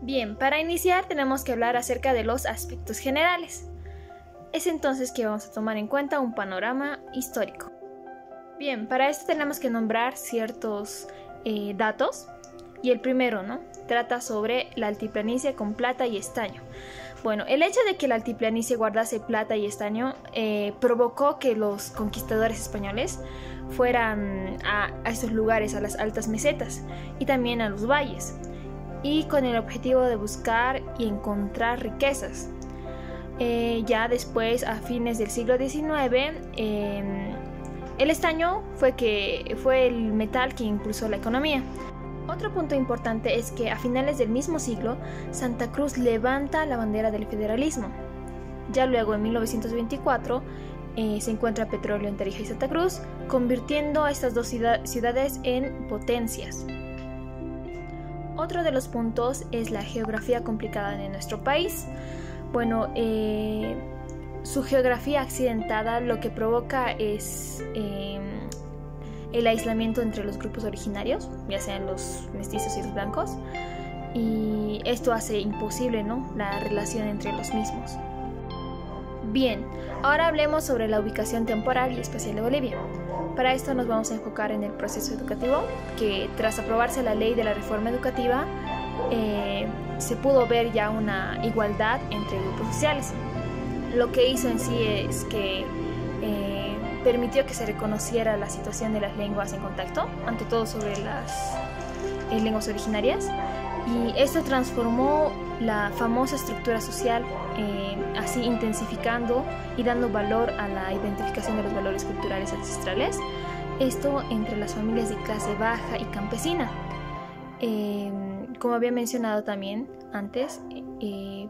Bien, para iniciar tenemos que hablar acerca de los aspectos generales. Es entonces que vamos a tomar en cuenta un panorama histórico. Bien, para esto tenemos que nombrar ciertos datos. Y el primero, trata sobre la altiplanicie con plata y estaño. Bueno, el hecho de que la altiplanicie guardase plata y estaño provocó que los conquistadores españoles fueran a estos lugares, a las altas mesetas y también a los valles, y con el objetivo de buscar y encontrar riquezas. Ya después, a fines del siglo XIX, el estaño fue el metal que impulsó la economía. Otro punto importante es que a finales del mismo siglo, Santa Cruz levanta la bandera del federalismo. Ya luego, en 1924, se encuentra petróleo en Tarija y Santa Cruz, convirtiendo a estas dos ciudades en potencias. Otro de los puntos es la geografía complicada de nuestro país. Bueno, su geografía accidentada lo que provoca es el aislamiento entre los grupos originarios, ya sean los mestizos y los blancos, y esto hace imposible, la relación entre los mismos. Bien, ahora hablemos sobre la ubicación temporal y espacial de Bolivia. Para esto nos vamos a enfocar en el proceso educativo, que tras aprobarse la ley de la reforma educativa, se pudo ver ya una igualdad entre grupos sociales. Lo que hizo en sí es que permitió que se reconociera la situación de las lenguas en contacto, ante todo sobre las lenguas originarias, y esto transformó la famosa estructura social, así intensificando y dando valor a la identificación de los valores culturales ancestrales, esto entre las familias de clase baja y campesina. Como había mencionado también antes,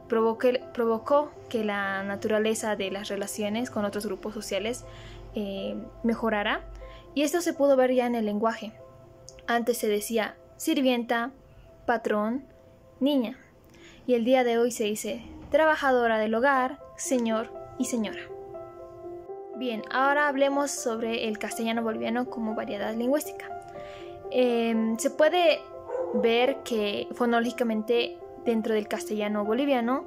provocó que la naturaleza de las relaciones con otros grupos sociales mejorara, y esto se pudo ver ya en el lenguaje. Antes se decía sirvienta, patrón, niña, y el día de hoy se dice trabajadora del hogar, señor y señora. Bien, ahora hablemos sobre el castellano boliviano como variedad lingüística. Se puede ver que fonológicamente dentro del castellano boliviano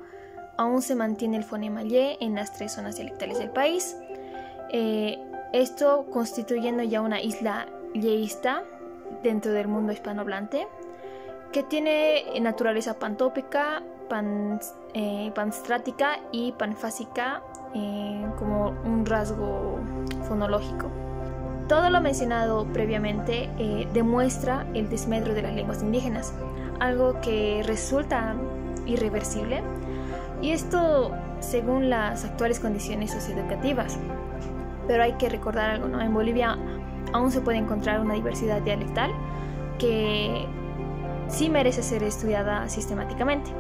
aún se mantiene el fonema Y en las 3 zonas dialectales del país. Esto constituyendo ya una isla yeísta dentro del mundo hispanohablante, que tiene naturaleza pantópica, panstrática y panfásica como un rasgo fonológico. Todo lo mencionado previamente demuestra el desmedro de las lenguas indígenas, algo que resulta irreversible, y esto según las actuales condiciones socioeducativas. Pero hay que recordar algo, En Bolivia aún se puede encontrar una diversidad dialectal que sí merece ser estudiada sistemáticamente.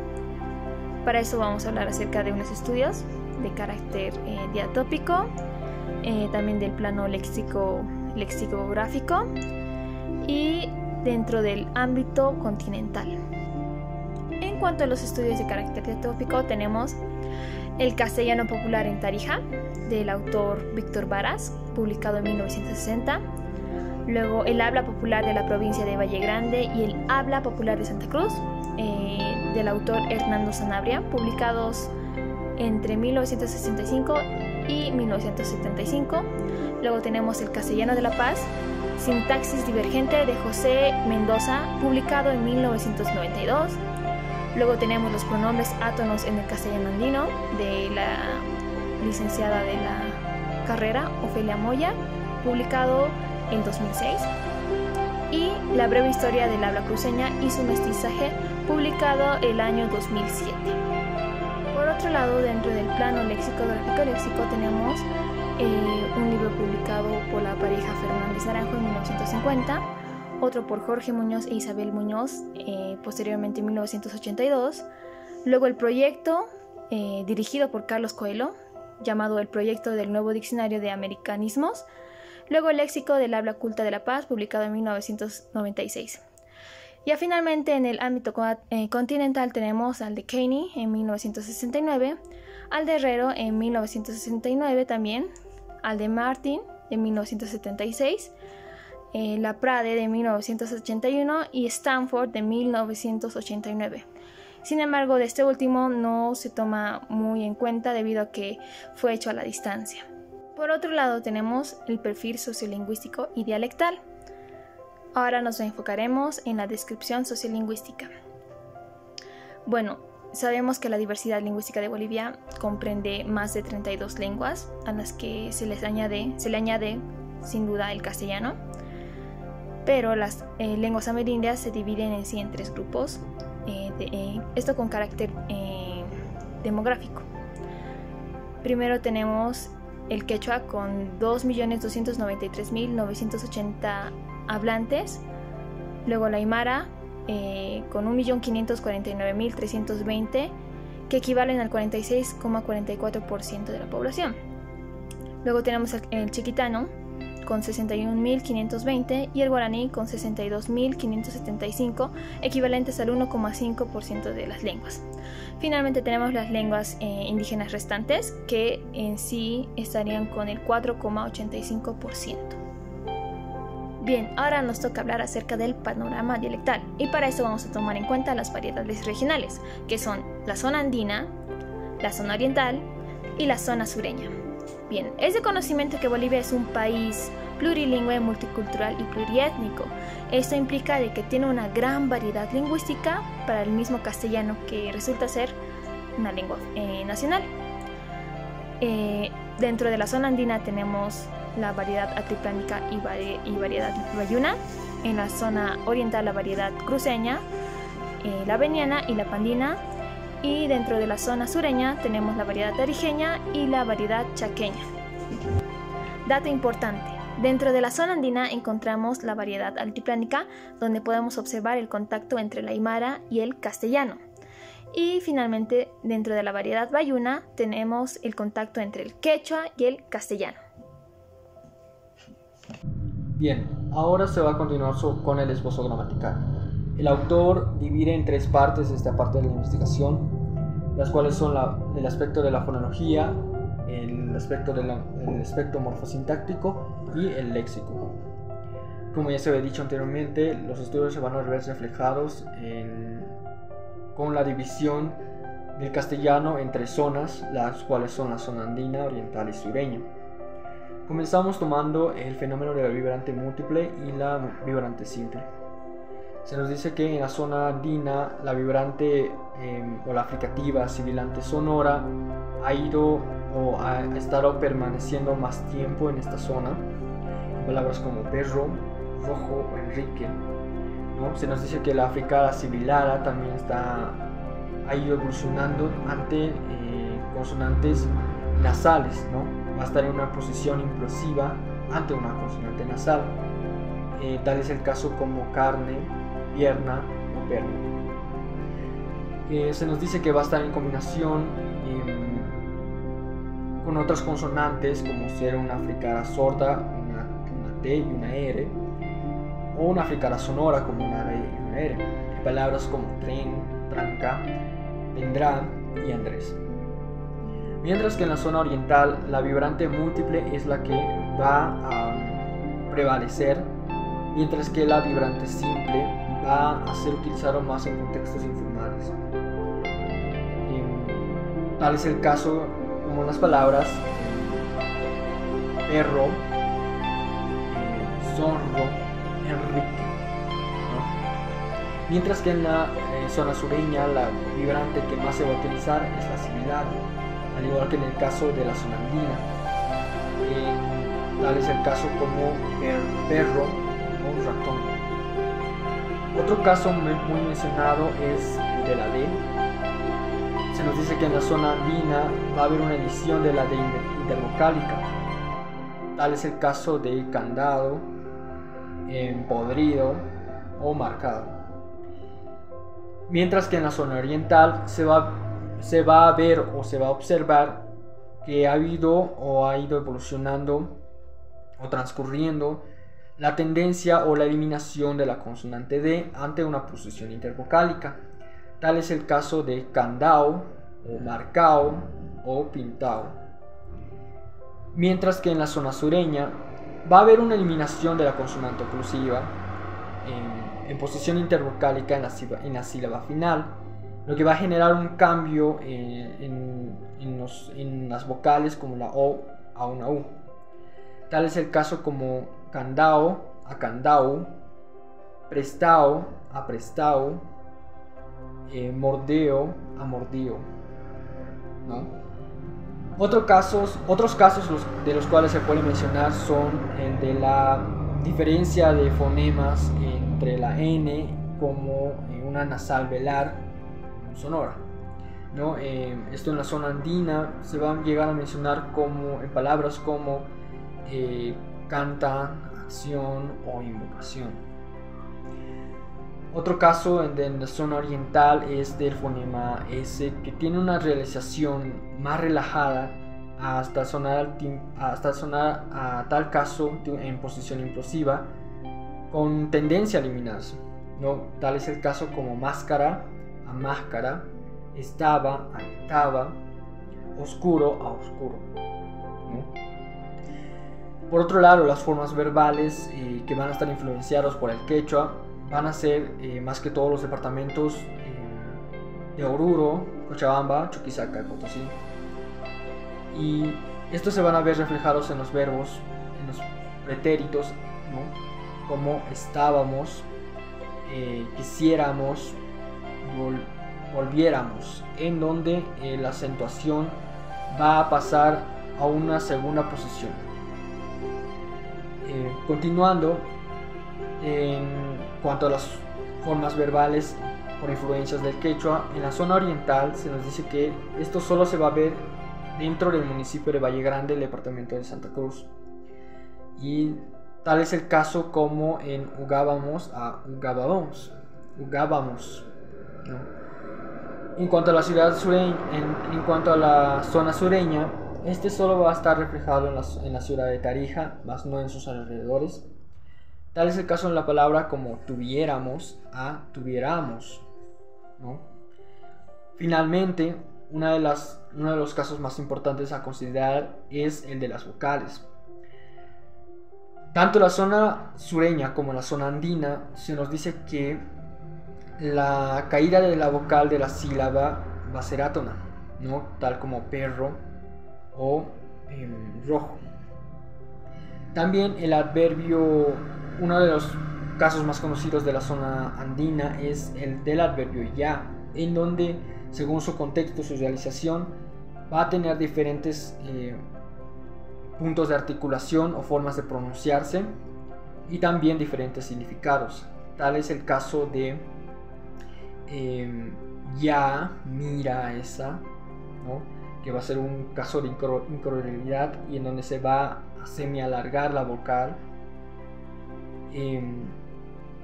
Para eso vamos a hablar acerca de unos estudios de carácter diatópico, también del plano lexicográfico y dentro del ámbito continental. En cuanto a los estudios de carácter diatópico, tenemos el castellano popular en Tarija, del autor Víctor Varas, publicado en 1960. Luego el habla popular de la provincia de Valle Grande y el habla popular de Santa Cruz, del autor Hernando Sanabria, publicados entre 1965 y 1975. Luego tenemos el castellano de La Paz, sintaxis divergente de José Mendoza, publicado en 1992. Luego tenemos los pronombres átonos en el castellano andino, de la licenciada de la carrera Ofelia Moya, publicado en 2006. Y la breve historia del habla cruceña y su mestizaje, publicado el año 2007. Por otro lado, dentro del plano léxico tenemos un libro publicado por la pareja Fernández Naranjo en 1950, otro por Jorge Muñoz e Isabel Muñoz posteriormente en 1982, luego el proyecto dirigido por Carlos Coelho, llamado el Proyecto del Nuevo Diccionario de Americanismos, luego el Léxico del Habla Culta de La Paz, publicado en 1996. Ya finalmente en el ámbito continental tenemos al de Caney en 1969, al de Herrero en 1969 también, al de Martin de 1976, la Prade de 1981 y Stanford de 1989. Sin embargo, de este último no se toma muy en cuenta debido a que fue hecho a la distancia. Por otro lado, tenemos el perfil sociolingüístico y dialectal. Ahora nos enfocaremos en la descripción sociolingüística. Bueno, sabemos que la diversidad lingüística de Bolivia comprende más de 32 lenguas, a las que se le añade sin duda el castellano, pero las lenguas amerindias se dividen en sí en 3 grupos, esto con carácter demográfico. Primero tenemos el quechua con 2.293.980 hablantes, luego la aymara con 1.549.320, que equivalen al 46,44% de la población. Luego tenemos el chiquitano con 61.520 y el guaraní con 62.575, equivalentes al 1,5% de las lenguas. Finalmente tenemos las lenguas indígenas restantes, que en sí estarían con el 4,85%. Bien, ahora nos toca hablar acerca del panorama dialectal, y para eso vamos a tomar en cuenta las variedades regionales, que son la zona andina, la zona oriental y la zona sureña. Bien, es de conocimiento que Bolivia es un país plurilingüe, multicultural y pluriétnico. Esto implica de que tiene una gran variedad lingüística para el mismo castellano, que resulta ser una lengua nacional. Dentro de la zona andina tenemos la variedad altiplánica y variedad bayuna. En la zona oriental la variedad cruceña, la veniana y la pandina. Y dentro de la zona sureña tenemos la variedad tarijeña y la variedad chaqueña. Dato importante: dentro de la zona andina encontramos la variedad altiplánica, donde podemos observar el contacto entre la aymara y el castellano. Y finalmente, dentro de la variedad bayuna tenemos el contacto entre el quechua y el castellano. Bien, ahora se va a continuar con el esbozo gramatical. El autor divide en 3 partes esta parte de la investigación, las cuales son el aspecto de la fonología, el aspecto morfosintáctico y el léxico. Como ya se había dicho anteriormente, los estudios se van a ver reflejados con la división del castellano en 3 zonas, las cuales son la zona andina, oriental y sureña. Comenzamos tomando el fenómeno de la vibrante múltiple y la vibrante simple. Se nos dice que en la zona andina la vibrante o la fricativa sibilante sonora ha ido o ha estado permaneciendo más tiempo en esta zona, en palabras como perro, rojo o Enrique, ¿no? Se nos dice que la fricada sibilada también ha ido evolucionando ante consonantes nasales, ¿no? Va a estar en una posición implosiva ante una consonante nasal. Tal es el caso como carne, pierna o perna. Se nos dice que va a estar en combinación con otras consonantes, como ser una fricada sorda, una T y una R, o una fricada sonora como una R y una R, en palabras como tren, tranca, vendrá y Andrés. Mientras que en la zona oriental la vibrante múltiple es la que va a prevalecer, mientras que la vibrante simple va a ser utilizada más en contextos informales. Tal es el caso como las palabras perro, zorro, Enrique, ¿no? Mientras que en la zona sureña la vibrante que más se va a utilizar es la sibilante, al igual que en el caso de la zona andina. Tal es el caso como perro o ratón. Otro caso muy mencionado es el de la D. Se nos dice que en la zona andina va a haber una edición de la D intervocálica. Tal es el caso de candado, podrido o marcado. Mientras que en la zona oriental se va a ver o se va a observar que ha ido evolucionando o transcurriendo la tendencia o la eliminación de la consonante D ante una posición intervocálica. Tal es el caso de candao o marcao o pintao. Mientras que en la zona sureña va a haber una eliminación de la consonante oclusiva en posición intervocálica en la sílaba final, lo que va a generar un cambio en las vocales como la O a una U. Tal es el caso como candao a candau, prestao a prestau, mordeo a mordío, ¿no? Otros casos de los cuales se puede mencionar son el de la diferencia de fonemas entre la N como una nasal velar sonora, ¿no? Esto en la zona andina se va a llegar a mencionar como en palabras como canta, acción o invocación. Otro caso en la zona oriental es del fonema S, que tiene una realización más relajada hasta sonar a tal caso en posición implosiva con tendencia a eliminarse, ¿no? Tal es el caso como máscara a máscara, estaba a estaba, oscuro a oscuro, ¿no? Por otro lado, las formas verbales que van a estar influenciados por el quechua van a ser más que todos los departamentos de Oruro, Cochabamba, Chuquisaca y Potosí. Y estos se van a ver reflejados en los verbos, en los pretéritos, ¿no? Como estábamos, quisiéramos, volviéramos, en donde la acentuación va a pasar a una segunda posición. Continuando, en cuanto a las formas verbales por influencias del quechua, en la zona oriental se nos dice que esto solo se va a ver dentro del municipio de Valle Grande, el departamento de Santa Cruz. Y tal es el caso como en ugábamos a ugábamos, ¿no? En cuanto a la ciudad sureña, en cuanto a la zona sureña, este solo va a estar reflejado en la ciudad de Tarija, más no en sus alrededores. Tal es el caso en la palabra como tuviéramos a tuviéramos, ¿no? Finalmente, uno de los casos más importantes a considerar es el de las vocales. Tanto la zona sureña como la zona andina se nos dice que la caída de la vocal de la sílaba va a ser átona, ¿no? Tal como perro o rojo. También el adverbio, uno de los casos más conocidos de la zona andina es el del adverbio ya, en donde según su contexto, su realización va a tener diferentes puntos de articulación o formas de pronunciarse y también diferentes significados. Tal es el caso de ya, mira esa, ¿no? Que va a ser un caso de incorporeidad y en donde se va a semi-alargar la vocal.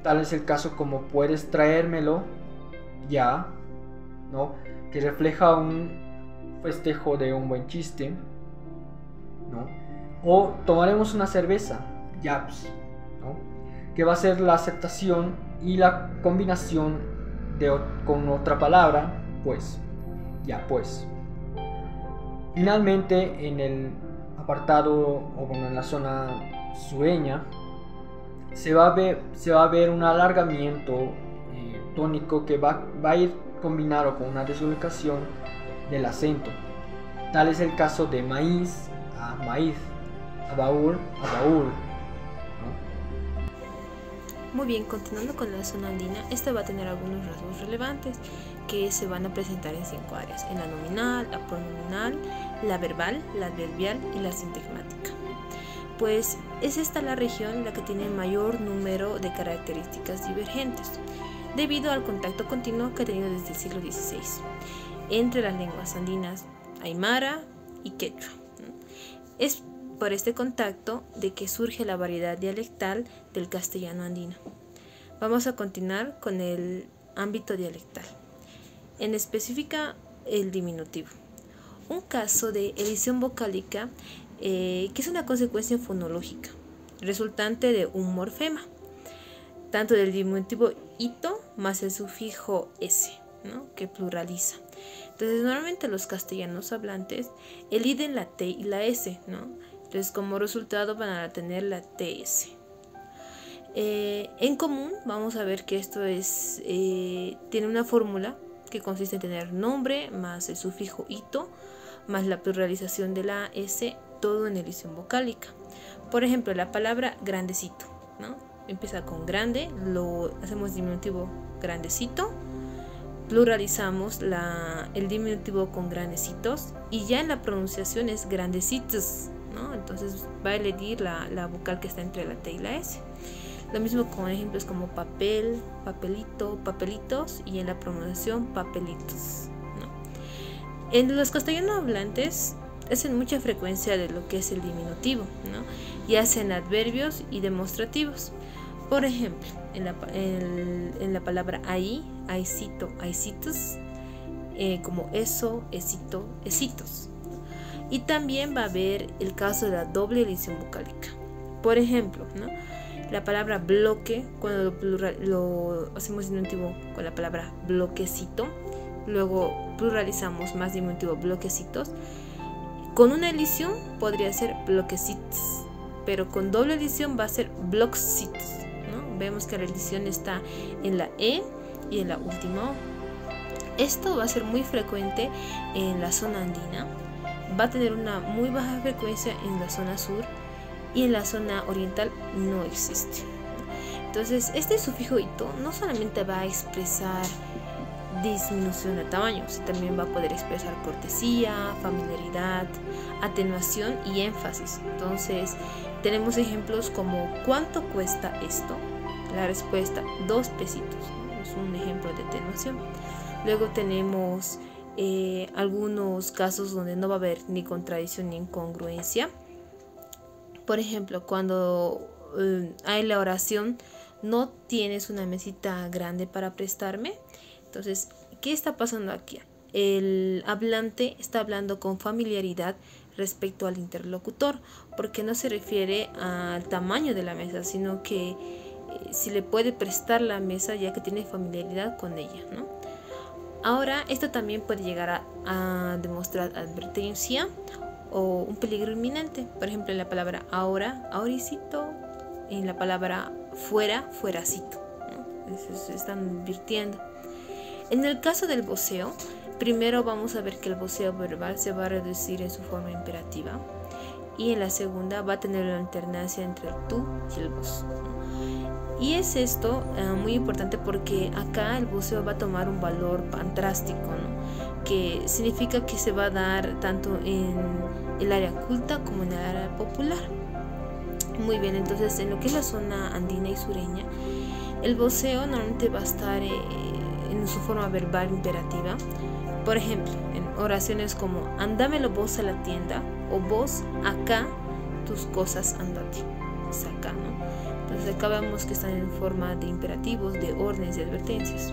Tal es el caso como puedes traérmelo ya, ¿no? Que refleja un festejo de un buen chiste, ¿no? O tomaremos una cerveza, yaps, ¿no? Que va a ser la aceptación y la combinación con otra palabra, pues, ya pues. Finalmente, en el apartado, o bueno, en la zona sureña, se va a ver un alargamiento tónico que va a ir combinado con una desubicación del acento. Tal es el caso de maíz a maíz, a baúl, ¿no? Muy bien, continuando con la zona andina, esta va a tener algunos rasgos relevantes que se van a presentar en 5 áreas: en la nominal, la pronominal, la verbal, la adverbial y la sintagmática. Pues es esta la región la que tiene mayor número de características divergentes, debido al contacto continuo que ha tenido desde el siglo XVI entre las lenguas andinas aymara y quechua. Es por este contacto de que surge la variedad dialectal del castellano andino. Vamos a continuar con el ámbito dialectal, en específica el diminutivo. Un caso de edición vocálica que es una consecuencia fonológica resultante de un morfema, tanto del diminutivo ito más el sufijo s, ¿no? Que pluraliza. Entonces normalmente los castellanos hablantes eliden la t y la s, ¿no? Entonces como resultado van a tener la ts. En común vamos a ver que esto tiene una fórmula que consiste en tener nombre más el sufijo ito más la pluralización de la S, todo en elisión vocálica. Por ejemplo, la palabra grandecito, ¿no? Empieza con grande, lo hacemos diminutivo grandecito, pluralizamos el diminutivo con grandecitos y ya en la pronunciación es grandecitos, ¿no? Entonces va a elegir la vocal que está entre la T y la S. Lo mismo con ejemplos como papel, papelito, papelitos y en la pronunciación papelitos, ¿no? En los castellano hablantes hacen mucha frecuencia de lo que es el diminutivo, ¿no? Y hacen adverbios y demostrativos. Por ejemplo, en la palabra ahí, aicito, aicitos, como eso, esito, esitos. Y también va a haber el caso de la doble elisión vocálica. Por ejemplo, ¿no? La palabra bloque, cuando lo hacemos diminutivo con la palabra bloquecito, luego pluralizamos más diminutivo bloquecitos. Con una elisión podría ser bloquecitos, pero con doble elisión va a ser bloquecitos, ¿no? Vemos que la elisión está en la E y en la última O. Esto va a ser muy frecuente en la zona andina, va a tener una muy baja frecuencia en la zona sur y en la zona oriental no existe. Entonces, este sufijo ito no solamente va a expresar disminución de tamaño, sino también va a poder expresar cortesía, familiaridad, atenuación y énfasis. Entonces, tenemos ejemplos como ¿cuánto cuesta esto? La respuesta, 2 pesitos, ¿no? Es un ejemplo de atenuación. Luego tenemos algunos casos donde no va a haber ni contradicción ni incongruencia. Por ejemplo, cuando hay la oración, no tienes una mesita grande para prestarme. Entonces, ¿qué está pasando aquí? El hablante está hablando con familiaridad respecto al interlocutor, porque no se refiere al tamaño de la mesa, sino que si le puede prestar la mesa ya que tiene familiaridad con ella, ¿no? Ahora, esto también puede llegar a demostrar advertencia o un peligro inminente. Por ejemplo, en la palabra ahora, ahoricito, en la palabra fuera, fueracito, ¿no? Se están advirtiendo. En el caso del voceo, primero vamos a ver que el voceo verbal se va a reducir en su forma imperativa y en la segunda va a tener una alternancia entre el tú y el vos. Y es esto muy importante porque acá el voceo va a tomar un valor pantrástico, ¿no? Que significa que se va a dar tanto en el área culta como en el área popular. Muy bien, entonces en lo que es la zona andina y sureña, el voceo normalmente va a estar en su forma verbal imperativa. Por ejemplo, en oraciones como andámelo vos a la tienda o vos acá tus cosas andate. Es acá, ¿no? Entonces acá vemos que están en forma de imperativos, de órdenes, de advertencias.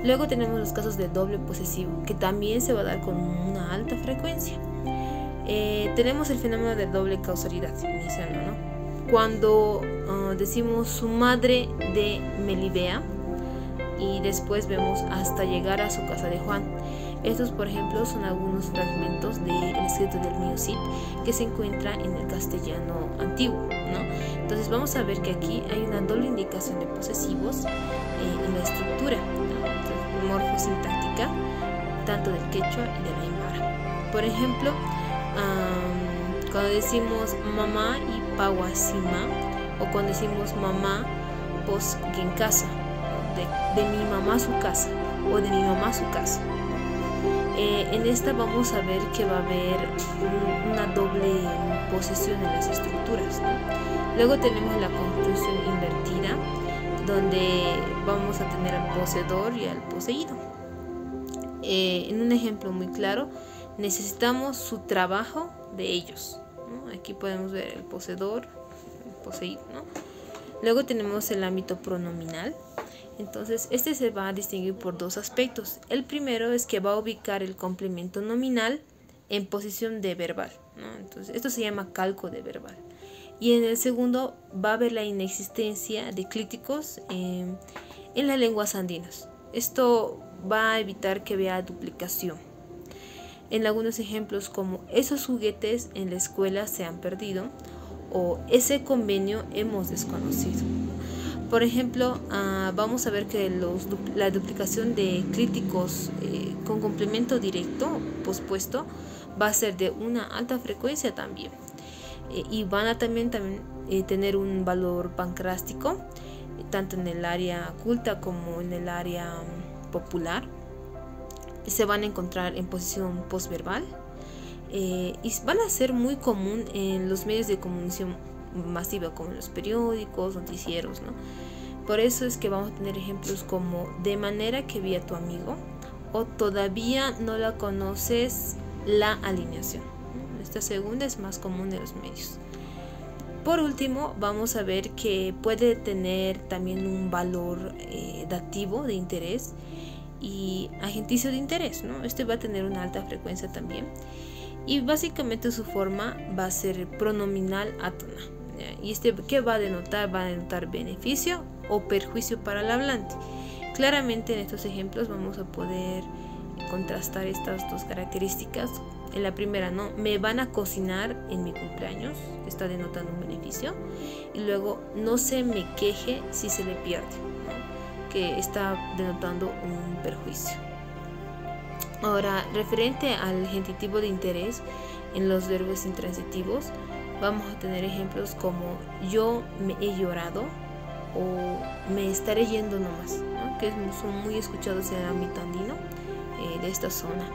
Luego tenemos los casos de doble posesivo, que también se va a dar con una alta frecuencia. Tenemos el fenómeno de doble causalidad iniciando, ¿no? Cuando decimos su madre de Melibea y después vemos hasta llegar a su casa de Juan. Estos, por ejemplo, son algunos fragmentos del escrito del Mío Cid que se encuentra en el castellano antiguo, ¿no? Entonces vamos a ver que aquí hay una doble indicación de posesivos en la estructura, ¿no? Morfosintáctica, tanto del quechua y de la aymara. Por ejemplo, cuando decimos mamá y pauasima, o cuando decimos mamá pos en casa, de mi mamá su casa, o de mi mamá su casa. En esta vamos a ver que va a haber una doble posesión en las estructuras, ¿no? Luego tenemos la conjunción invertida, donde vamos a tener al poseedor y al poseído. En un ejemplo muy claro, necesitamos su trabajo de ellos, ¿no? Aquí podemos ver el poseedor, el poseído, ¿no? Luego tenemos el ámbito pronominal. Entonces, este se va a distinguir por 2 aspectos. El primero es que va a ubicar el complemento nominal en posición de verbal, ¿no? Entonces, esto se llama calco de verbal. Y en el segundo va a haber la inexistencia de clíticos en las lenguas andinas. Esto va a evitar que vea duplicación. En algunos ejemplos como esos juguetes en la escuela se han perdido o ese convenio hemos desconocido. Por ejemplo, vamos a ver que la duplicación de críticos con complemento directo pospuesto va a ser de una alta frecuencia también. Y van a también tener un valor pancrástico, tanto en el área culta como en el área popular. Se van a encontrar en posición postverbal y van a ser muy común en los medios de comunicación masiva, como los periódicos, noticieros, ¿no? Por eso es que vamos a tener ejemplos como de manera que vi a tu amigo, o todavía no la conoces, la alineación. Esta segunda es más común en los medios. Por último, vamos a ver que puede tener también un valor dativo de interés y agenticio de interés, ¿no? Este va a tener una alta frecuencia también. Y básicamente su forma va a ser pronominal átona. ¿Y qué va a denotar? Va a denotar beneficio o perjuicio para el hablante. Claramente en estos ejemplos vamos a poder contrastar estas dos características. En la primera, ¿no? Me van a cocinar en mi cumpleaños, está denotando un beneficio. Y luego, no se me queje si se le pierde, ¿no? Que está denotando un perjuicio. Ahora, referente al gentitivo de interés en los verbos intransitivos, vamos a tener ejemplos como yo me he llorado o me estaré yendo nomás, ¿no? Que son muy escuchados en el ámbito andino de esta zona.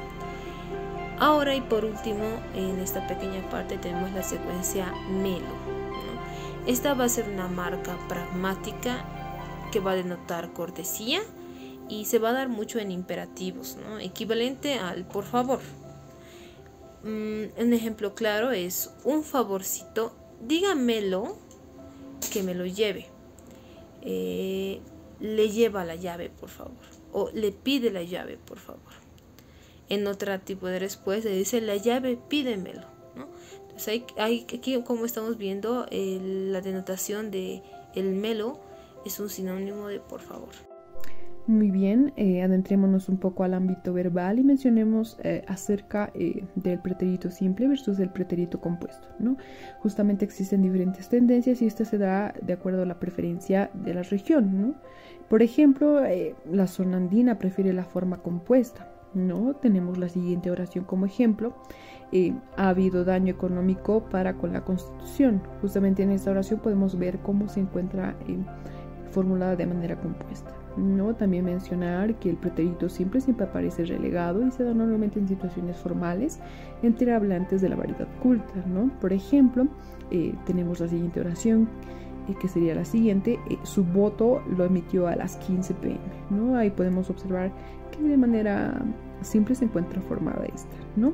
Ahora y por último, en esta pequeña parte tenemos la secuencia melo, ¿no? Esta va a ser una marca pragmática que va a denotar cortesía y se va a dar mucho en imperativos, ¿no? Equivalente al por favor. Un ejemplo claro es un favorcito, dígamelo que me lo lleve. Le lleva la llave, por favor. O le pide la llave, por favor. En otro tipo de respuesta dice la llave, pídemelo, ¿no? Entonces aquí como estamos viendo, la denotación de el melo es un sinónimo de por favor. Muy bien, adentrémonos un poco al ámbito verbal y mencionemos acerca del pretérito simple versus el pretérito compuesto, ¿no? Justamente existen diferentes tendencias y esto se da de acuerdo a la preferencia de la región, ¿no? Por ejemplo, la zona andina prefiere la forma compuesta, ¿no? Tenemos la siguiente oración como ejemplo. Ha habido daño económico para con la Constitución. Justamente en esta oración podemos ver cómo se encuentra formulada de manera compuesta, ¿no? También mencionar que el pretérito simple siempre aparece relegado y se da normalmente en situaciones formales entre hablantes de la variedad culta, ¿no? Por ejemplo, tenemos la siguiente oración, que sería la siguiente: su voto lo emitió a las 15 p.m., ¿no? Ahí podemos observar que de manera simple se encuentra formada esta, ¿no?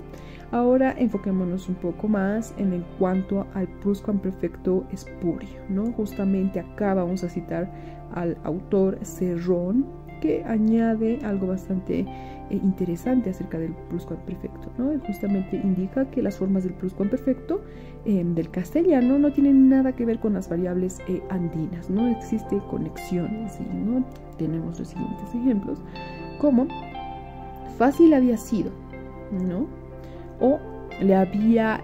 Ahora enfoquémonos un poco más en cuanto al pluscuamperfecto espurio, ¿no? Justamente acá vamos a citar al autor Cerrón, que añade algo bastante interesante acerca del pluscuamperfecto, ¿no? Y justamente indica que las formas del pluscuamperfecto del castellano no tienen nada que ver con las variables andinas, no existe conexiones, ¿no? Tenemos los siguientes ejemplos, como fácil había sido, ¿no? O le había,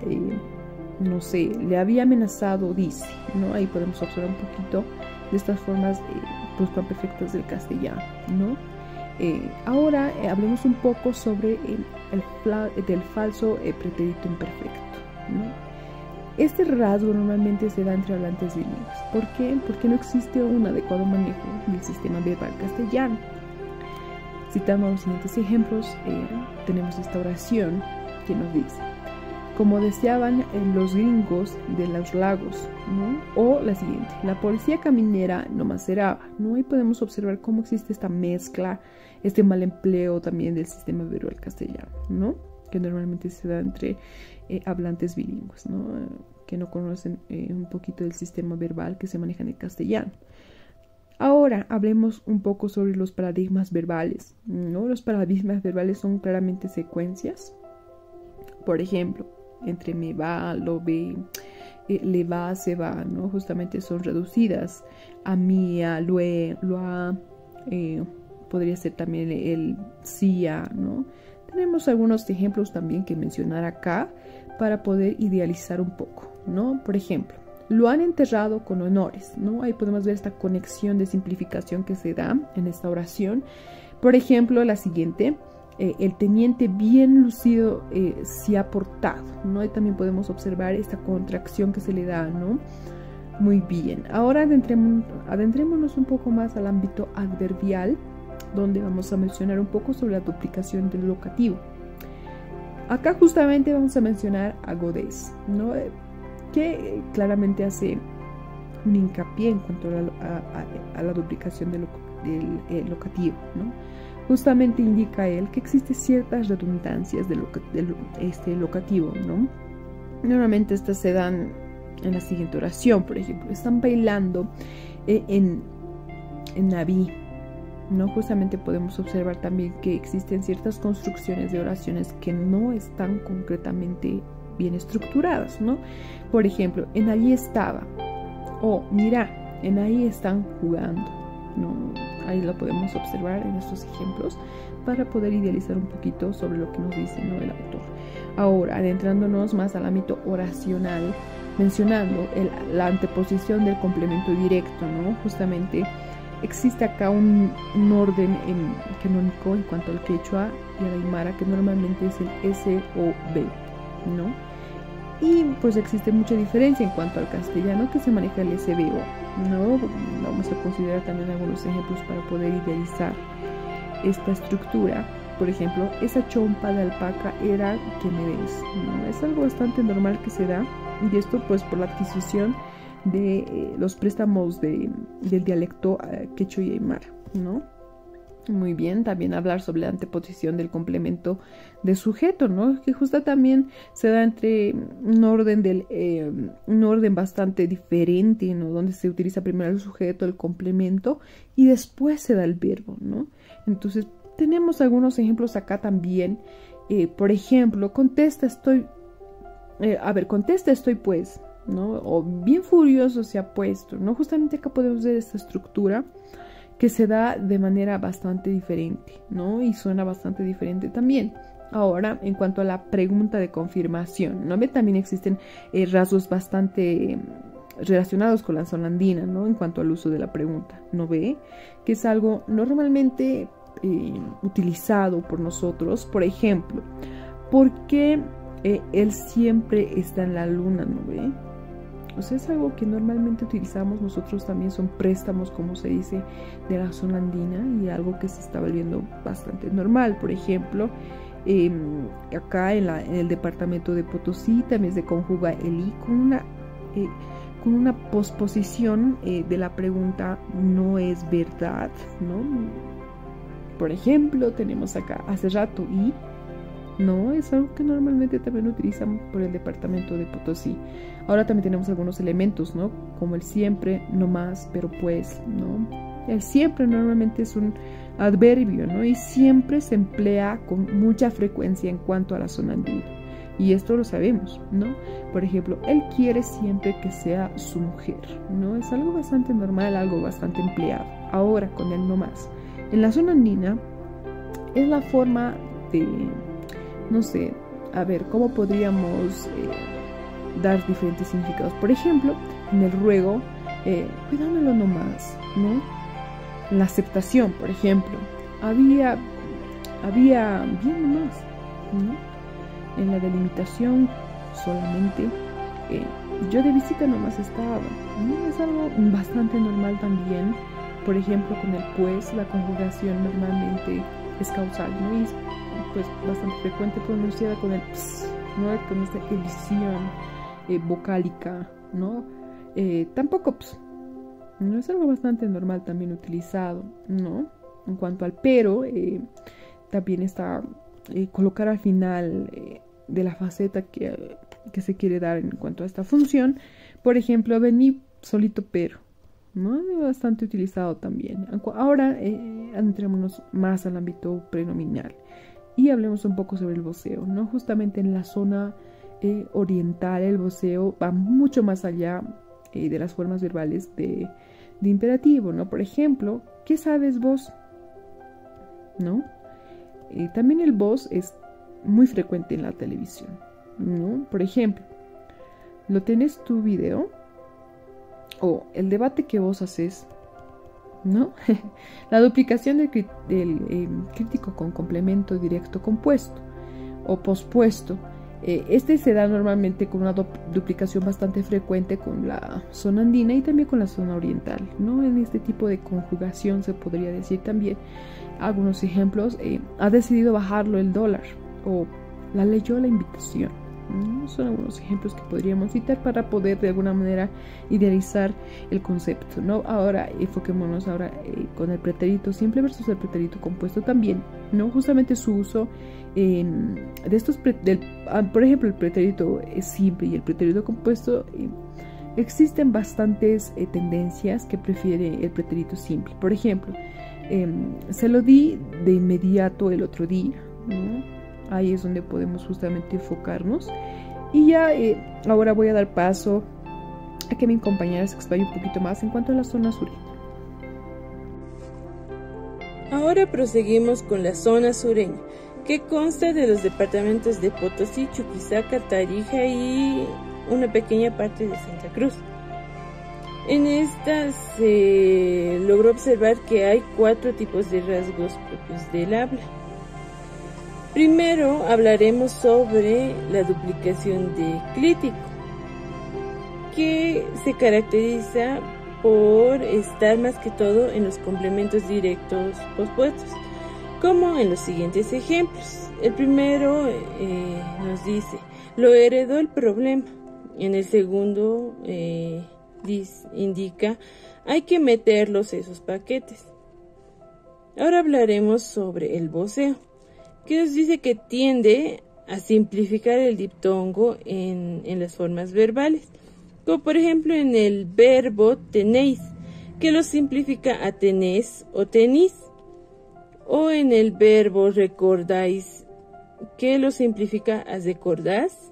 no sé, le había amenazado, dice, ¿no? Ahí podemos observar un poquito de estas formas pluscuamperfectas del castellano, ¿no? Ahora hablemos un poco sobre del falso pretérito imperfecto, ¿no? Este rasgo normalmente se da entre hablantes bilingües. ¿Por qué? Porque no existe un adecuado manejo del sistema verbal castellano. Citando los siguientes ejemplos, tenemos esta oración que nos dice: como deseaban los gringos de los lagos, ¿no? O la siguiente: la policía caminera no maceraba, ¿no? Ahí podemos observar cómo existe esta mezcla, este mal empleo también del sistema verbal castellano, ¿no? Que normalmente se da entre hablantes bilingües, ¿no? Que no conocen un poquito del sistema verbal que se maneja en el castellano. Ahora hablemos un poco sobre los paradigmas verbales, ¿no? Los paradigmas verbales son claramente secuencias. Por ejemplo, entre me va, lo ve, le va, se va, ¿no? Justamente son reducidas a mía, lo ha, podría ser también el sí, a, ¿no? Tenemos algunos ejemplos también que mencionar acá para poder idealizar un poco, ¿no? Por ejemplo, lo han enterrado con honores, ¿no? Ahí podemos ver esta conexión de simplificación que se da en esta oración. Por ejemplo, la siguiente, el teniente bien lucido se ha portado, ¿no? Ahí también podemos observar esta contracción que se le da, ¿no? Muy bien. Ahora adentrémonos un poco más al ámbito adverbial, donde vamos a mencionar un poco sobre la duplicación del locativo. Acá justamente vamos a mencionar agudez, ¿no? Que claramente hace un hincapié en cuanto a la duplicación del locativo, ¿no? Justamente indica él que existen ciertas redundancias del locativo, ¿no? Normalmente estas se dan en la siguiente oración, por ejemplo, están bailando en Naví, ¿no? Justamente podemos observar también que existen ciertas construcciones de oraciones que no están concretamente bien estructuradas, ¿no? Por ejemplo, en allí estaba, o mira, en ahí están jugando, ¿no? Ahí lo podemos observar en estos ejemplos para poder idealizar un poquito sobre lo que nos dice, ¿no?, el autor. Ahora, adentrándonos más al ámbito oracional, mencionando la anteposición del complemento directo, ¿no? Justamente existe acá un orden canónico en cuanto al quechua y al aymara, que normalmente es el SOB, ¿no? Y pues existe mucha diferencia en cuanto al castellano, que se maneja el SBO, ¿no? Vamos a considerar también algunos ejemplos para poder idealizar esta estructura. Por ejemplo, esa chompa de alpaca era que me des, ¿no? Es algo bastante normal que se da, y esto pues por la adquisición de los préstamos del dialecto quechua y aymara, ¿no? Muy bien, también hablar sobre la anteposición del complemento de sujeto, ¿no? Que justo también se da entre un orden bastante diferente, ¿no? Donde se utiliza primero el sujeto, el complemento, y después se da el verbo, ¿no? Entonces, tenemos algunos ejemplos acá también. Por ejemplo, contesta estoy pues, ¿no? O bien furioso se ha puesto, ¿no? Justamente acá podemos ver esta estructura que se da de manera bastante diferente, ¿no? Y suena bastante diferente también. Ahora, en cuanto a la pregunta de confirmación, ¿no? También existen rasgos bastante relacionados con la zona andina, ¿no? En cuanto al uso de la pregunta, ¿no ve? Que es algo normalmente utilizado por nosotros. Por ejemplo, ¿por qué él siempre está en la luna, no ve? O sea, es algo que normalmente utilizamos nosotros también, son préstamos, como se dice, de la zona andina, y algo que se está volviendo bastante normal. Por ejemplo, acá en el departamento de Potosí también se conjuga el i con una posposición de la pregunta no es verdad, ¿no? Por ejemplo, tenemos acá hace rato y no, es algo que normalmente también utilizan por el departamento de Potosí. Ahora también tenemos algunos elementos, ¿no? Como el siempre, no más, pero pues, ¿no? El siempre normalmente es un adverbio, ¿no? Y siempre se emplea con mucha frecuencia en cuanto a la zona andina. Y esto lo sabemos, ¿no? Por ejemplo, él quiere siempre que sea su mujer, ¿no? Es algo bastante normal, algo bastante empleado. Ahora con el no más. En la zona andina es la forma de, no sé, a ver, ¿cómo podríamos dar diferentes significados? Por ejemplo, en el ruego, cuídamelo nomás, ¿no? La aceptación, por ejemplo, había bien nomás, ¿no? En la delimitación, solamente, yo de visita nomás estaba, ¿no? Es algo bastante normal también. Por ejemplo, con el pues, la conjugación normalmente es causal, ¿no? Y es pues bastante frecuente pronunciada con el ps, ¿no? Con esta edición vocálica, ¿no? Tampoco ps, ¿no? Es algo bastante normal también utilizado, ¿no? En cuanto al pero, también está colocar al final de la faceta que se quiere dar en cuanto a esta función. Por ejemplo, vení solito pero, ¿no? Es bastante utilizado también. Ahora entrémonos más al ámbito prenominal y hablemos un poco sobre el voceo, ¿no? Justamente en la zona oriental el voceo va mucho más allá de las formas verbales de imperativo, ¿no? Por ejemplo, ¿qué sabes vos? ¿No? También el vos es muy frecuente en la televisión, ¿no? Por ejemplo, ¿lo tenés tu video? o el debate que vos haces, ¿no? La duplicación del crítico con complemento directo compuesto o pospuesto. Este se da normalmente con una duplicación bastante frecuente con la zona andina y también con la zona oriental, ¿no? En este tipo de conjugación se podría decir también algunos ejemplos. Ha decidido bajarlo el dólar o la leyó la invitación, ¿no? Son algunos ejemplos que podríamos citar para poder de alguna manera idealizar el concepto, ¿no? Ahora enfoquémonos con el pretérito simple versus el pretérito compuesto también, ¿no? Justamente su uso de estos, por ejemplo, el pretérito simple y el pretérito compuesto, existen bastantes tendencias que prefiere el pretérito simple. Por ejemplo, se lo di de inmediato el otro día, ¿no? Ahí es donde podemos justamente enfocarnos. Y ya ahora voy a dar paso a que mi compañera se explaye un poquito más en cuanto a la zona sureña. Ahora proseguimos con la zona sureña, que consta de los departamentos de Potosí, Chuquisaca, Tarija y una pequeña parte de Santa Cruz. En esta se logró observar que hay 4 tipos de rasgos propios del habla. Primero hablaremos sobre la duplicación de clítico, que se caracteriza por estar más que todo en los complementos directos pospuestos, como en los siguientes ejemplos. El primero nos dice, lo heredó el problema. En el segundo indica, hay que meterlos esos paquetes. Ahora hablaremos sobre el voceo, que nos dice que tiende a simplificar el diptongo en las formas verbales, como por ejemplo en el verbo tenéis, que lo simplifica a tenés o tenís, o en el verbo recordáis, que lo simplifica a recordás,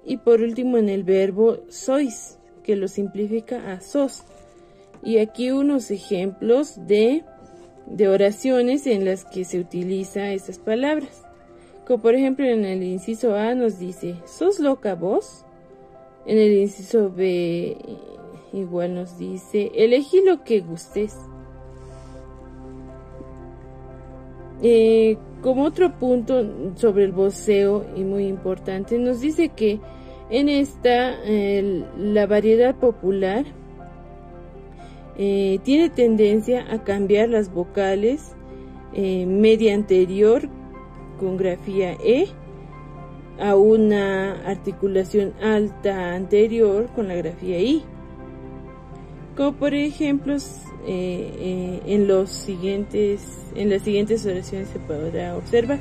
y por último en el verbo sois, que lo simplifica a sos. Y aquí unos ejemplos de oraciones en las que se utiliza estas palabras, como por ejemplo en el inciso A nos dice, ¿sos loca vos? En el inciso B igual nos dice, elegí lo que gustes. Como otro punto sobre el voceo y muy importante, nos dice que en esta la variedad popular tiene tendencia a cambiar las vocales media anterior con grafía E a una articulación alta anterior con la grafía I, como por ejemplo en las siguientes oraciones se podrá observar.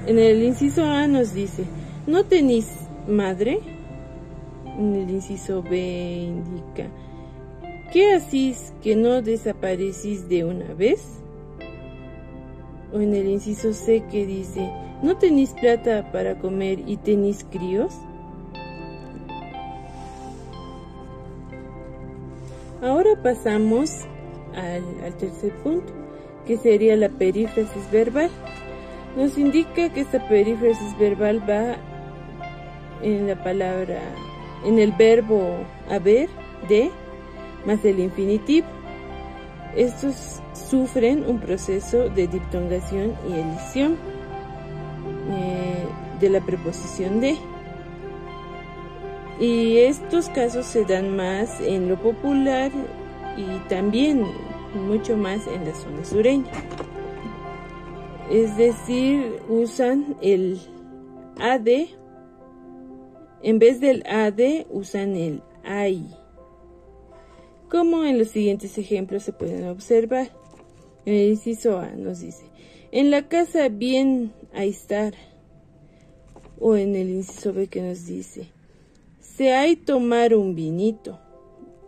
En el inciso A nos dice, ¿no tenís madre? En el inciso B indica, ¿qué hacís que no desaparecís de una vez? O en el inciso C que dice, ¿no tenís plata para comer y tenís críos? Ahora pasamos al tercer punto, que sería la perífrasis verbal. Nos indica que esta perífrasis verbal va en la palabra, en el verbo haber, de, más el infinitivo. Estos sufren un proceso de diptongación y elisión de la preposición de. Y estos casos se dan más en lo popular y también mucho más en la zona sureña. Es decir, usan el AD, en vez del AD usan el AI. Como en los siguientes ejemplos se pueden observar. En el inciso A nos dice, en la casa bien a estar. O en el inciso B que nos dice, se hay tomar un vinito.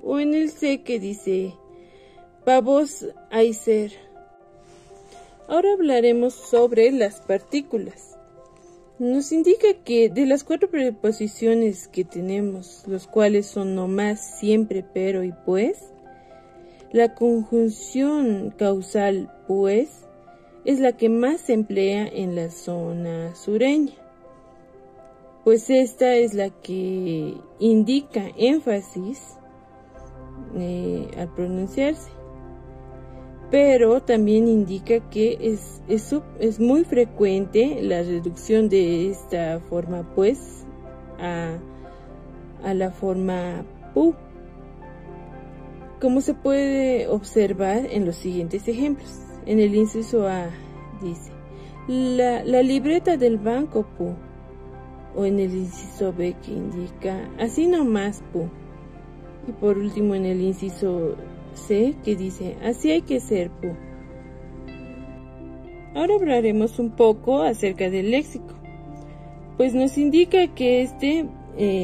O en el C que dice, pa' vos hay ser. Ahora hablaremos sobre las partículas. Nos indica que de las 4 preposiciones que tenemos, los cuales son no más, siempre, pero y pues, la conjunción causal pues es la que más se emplea en la zona sureña, pues esta es la que indica énfasis al pronunciarse. Pero también indica que es muy frecuente la reducción de esta forma pues a la forma pu, como se puede observar en los siguientes ejemplos. En el inciso A dice la libreta del banco pu, o en el inciso B que indica así nomás pu, y por último en el inciso C que dice así hay que ser pu. Ahora hablaremos un poco acerca del léxico, pues nos indica que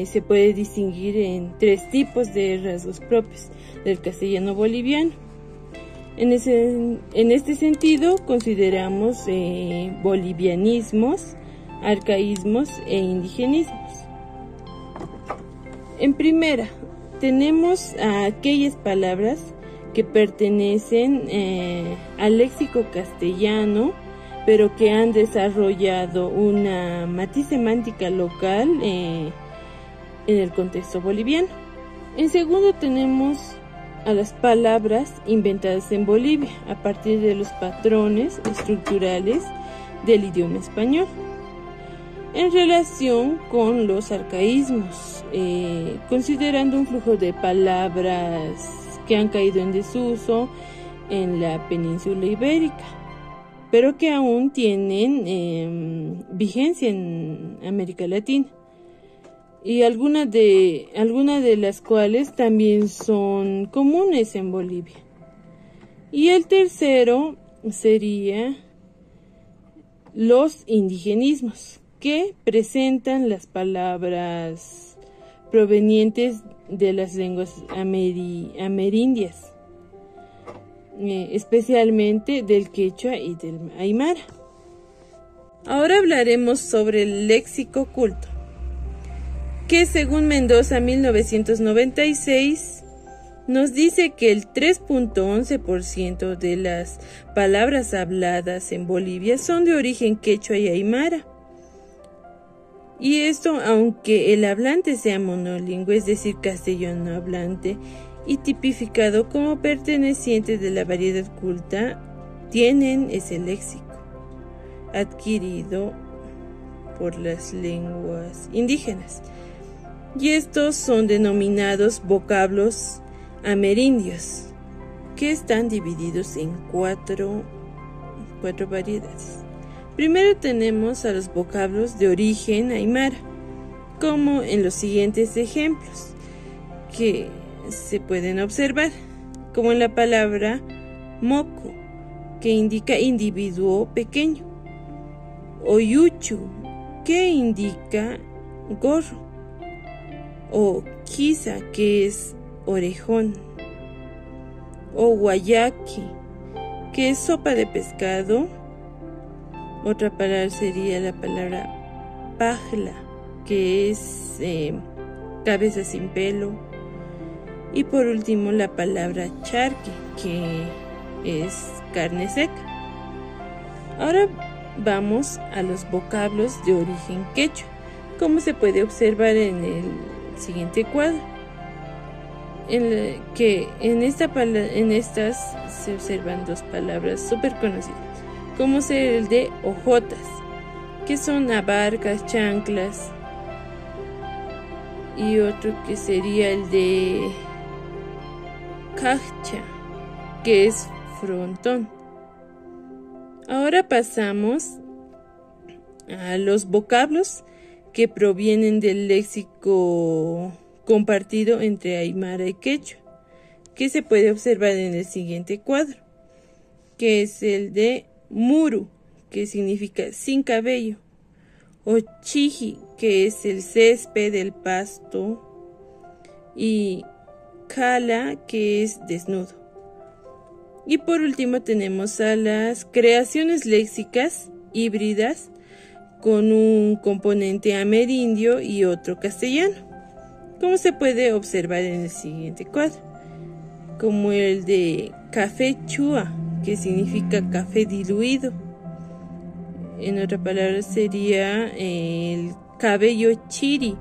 se puede distinguir en 3 tipos de rasgos propios del castellano boliviano. En este sentido consideramos bolivianismos, arcaísmos e indigenismos. En primera, tenemos a aquellas palabras que pertenecen al léxico castellano, pero que han desarrollado una matiz semántica local en el contexto boliviano. En segundo, tenemos a las palabras inventadas en Bolivia a partir de los patrones estructurales del idioma español. En relación con los arcaísmos, considerando un flujo de palabras que han caído en desuso en la península ibérica, pero que aún tienen vigencia en América Latina, y algunas de las cuales también son comunes en Bolivia. Y el tercero sería los indigenismos, que presentan las palabras provenientes de las lenguas amerindias, especialmente del quechua y del aymara. Ahora hablaremos sobre el léxico culto, que según Mendoza 1996 nos dice que el 3.11% de las palabras habladas en Bolivia son de origen quechua y aymara. Y esto aunque el hablante sea monolingüe, es decir, castellano hablante, y tipificado como perteneciente de la variedad culta, tienen ese léxico adquirido por las lenguas indígenas. Y estos son denominados vocablos amerindios, que están divididos en cuatro variedades. Primero tenemos a los vocablos de origen aymara, como en los siguientes ejemplos que se pueden observar, como en la palabra moco, que indica individuo pequeño, o yuchu, que indica gorro, o quiza, que es orejón, o guayaki, que es sopa de pescado. Otra palabra sería la palabra pajla, que es cabeza sin pelo. Y por último la palabra charque, que es carne seca. Ahora vamos a los vocablos de origen quechua, como se puede observar en el siguiente cuadro, en estas se observan 2 palabras súper conocidas, como ser el de ojotas, que son abarcas, chanclas, y otro que sería el de cajcha, que es frontón. Ahora pasamos a los vocablos que provienen del léxico compartido entre aymara y quechua, que se puede observar en el siguiente cuadro, que es el de muru, que significa sin cabello, o chiji, que es el césped, el pasto, y kala, que es desnudo. Y por último tenemos a las creaciones léxicas híbridas con un componente amerindio y otro castellano, como se puede observar en el siguiente cuadro, como el de café chua, que significa café diluido. En otra palabra sería el cabello chiri,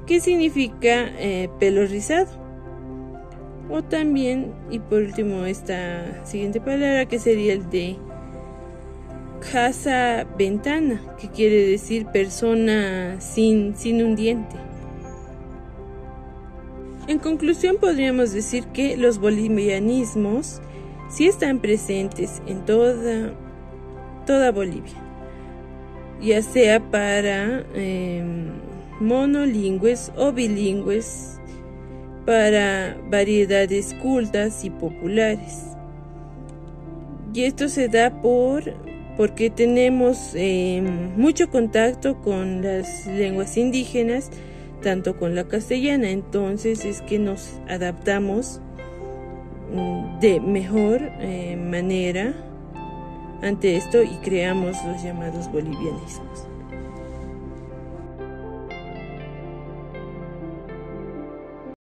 que significa pelo rizado. O también, y por último, esta siguiente palabra que sería el de casa ventana, que quiere decir persona sin un diente. En conclusión, podríamos decir que los bolivianismos sí están presentes en toda Bolivia, ya sea para monolingües o bilingües, para variedades cultas y populares. Y esto se da porque tenemos mucho contacto con las lenguas indígenas, tanto con la castellana. Entonces es que nos adaptamos de mejor manera ante esto y creamos los llamados bolivianismos.